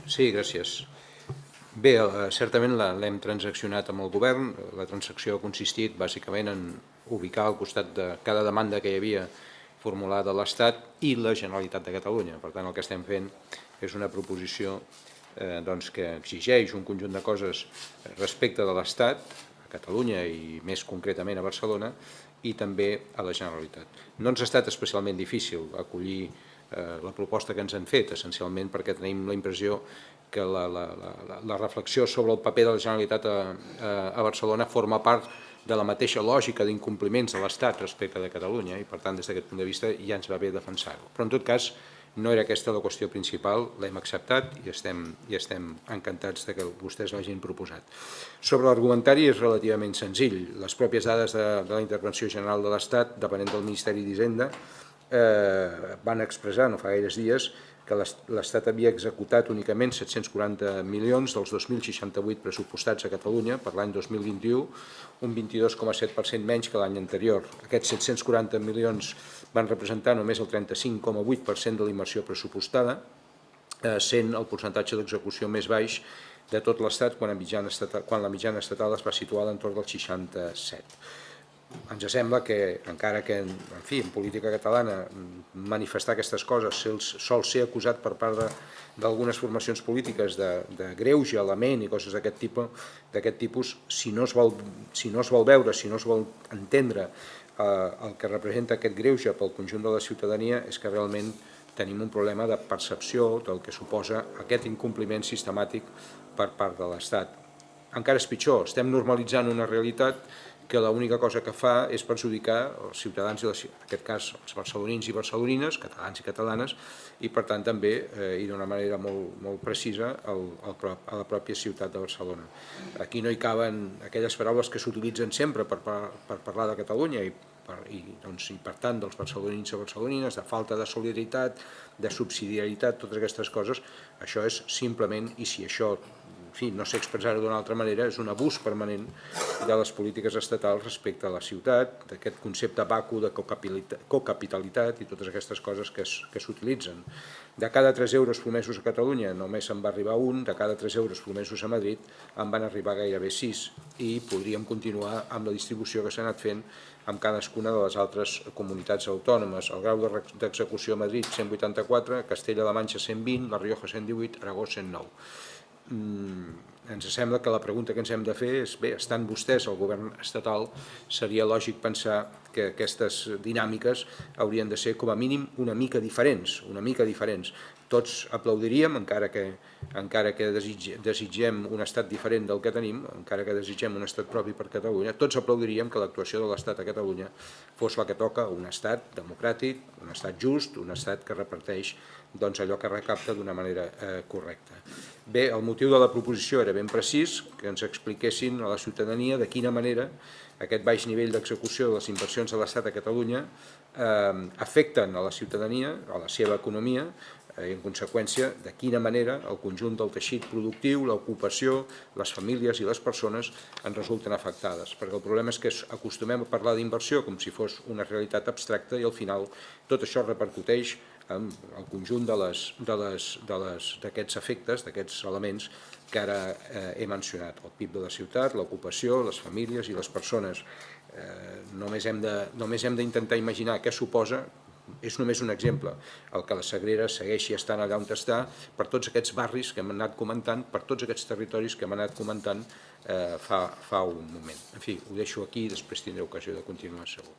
Sí, gràcies. Bé, certament l'hem transaccionat amb el govern. La transacció ha consistit bàsicament en ubicar al costat de cada demanda que hi havia formulada a l'Estat i la Generalitat de Catalunya. Per tant, el que estem fent és una proposició que exigeix un conjunt de coses respecte de l'Estat, a Catalunya i més concretament a Barcelona, i també a la Generalitat. No ens ha estat especialment difícil acollir la proposta que ens han fet, essencialment perquè tenim la impressió que la reflexió sobre el paper de la Generalitat a Barcelona forma part de la mateixa lògica d'incompliments de l'Estat respecte de Catalunya i, per tant, des d'aquest punt de vista ja ens va bé defensar-ho. Però, en tot cas, no era aquesta la qüestió principal, l'hem acceptat i estem encantats que vostès l'hagin proposat. Sobre l'argumentari és relativament senzill. Les pròpies dades de la Intervenció General de l'Estat, depenent del Ministeri d'Hisenda, van expressar no fa gaires dies que l'Estat havia executat únicament 740 milions dels 2.068 pressupostats a Catalunya per l'any 2021, un 22,7% menys que l'any anterior. Aquests 740 milions van representar només el 35,8% de la inversió pressupostada, sent el percentatge d'execució més baix de tot l'Estat quan la mitjana estatal es va situar a l'entorn del 67%. Ens sembla que, encara que en política catalana manifestar aquestes coses sol ser acusat per part d'algunes formacions polítiques de greuge, element i coses d'aquest tipus, si no es vol veure, si no es vol entendre el que representa aquest greuge pel conjunt de la ciutadania, és que realment tenim un problema de percepció del que suposa aquest incompliment sistemàtic per part de l'Estat. Encara és pitjor, estem normalitzant una realitat que l'única cosa que fa és perjudicar els ciutadans, en aquest cas els barcelonins i barcelonines, catalans i catalanes, i per tant també, i d'una manera molt precisa, a la pròpia ciutat de Barcelona. Aquí no hi caben aquelles paraules que s'utilitzen sempre per parlar de Catalunya i per tant dels barcelonins i barcelonines, de falta de solidaritat, de subsidiarietat, totes aquestes coses. Això és simplement, i si això no sé expressar-ho d'una altra manera, és un abús permanent de les polítiques estatals respecte a la ciutat, d'aquest concepte vacu de cocapitalitat i totes aquestes coses que s'utilitzen. De cada 3 euros promesos a Catalunya només en va arribar un, de cada 3 euros promesos a Madrid en van arribar gairebé 6, i podríem continuar amb la distribució que s'ha anat fent amb cadascuna de les altres comunitats autònomes. El grau d'execució a Madrid 184, Castella la Manxa 120, La Rioja 118, Aragó 109. Ens sembla que la pregunta que ens hem de fer és, bé, estan vostès al govern estatal, seria lògic pensar que aquestes dinàmiques haurien de ser com a mínim una mica diferents. Tots aplaudiríem, encara que desitgem un estat diferent del que tenim, encara que desitgem un estat propi per Catalunya, tots aplaudiríem que l'actuació de l'Estat a Catalunya fos la que toca un estat democràtic, un estat just, un estat que reparteix allò que recapta d'una manera correcta. Bé, el motiu de la proposició era ben precís, que ens expliquessin a la ciutadania de quina manera aquest baix nivell d'execució de les inversions de l'Estat a Catalunya afecten a la ciutadania, a la seva economia, i en conseqüència de quina manera el conjunt del teixit productiu, l'ocupació, les famílies i les persones en resulten afectades. Perquè el problema és que acostumem a parlar d'inversió com si fos una realitat abstracta i al final tot això repercuteix en el conjunt d'aquests efectes, d'aquests elements que ara he mencionat. El PIB de la ciutat, l'ocupació, les famílies i les persones. Només hem d'intentar imaginar què suposa, és només un exemple, el que la Sagrera segueixi estant allà on està, per tots aquests barris que hem anat comentant, per tots aquests territoris que hem anat comentant fa un moment. En fi, ho deixo aquí i després tindré ocasió de continuar segur.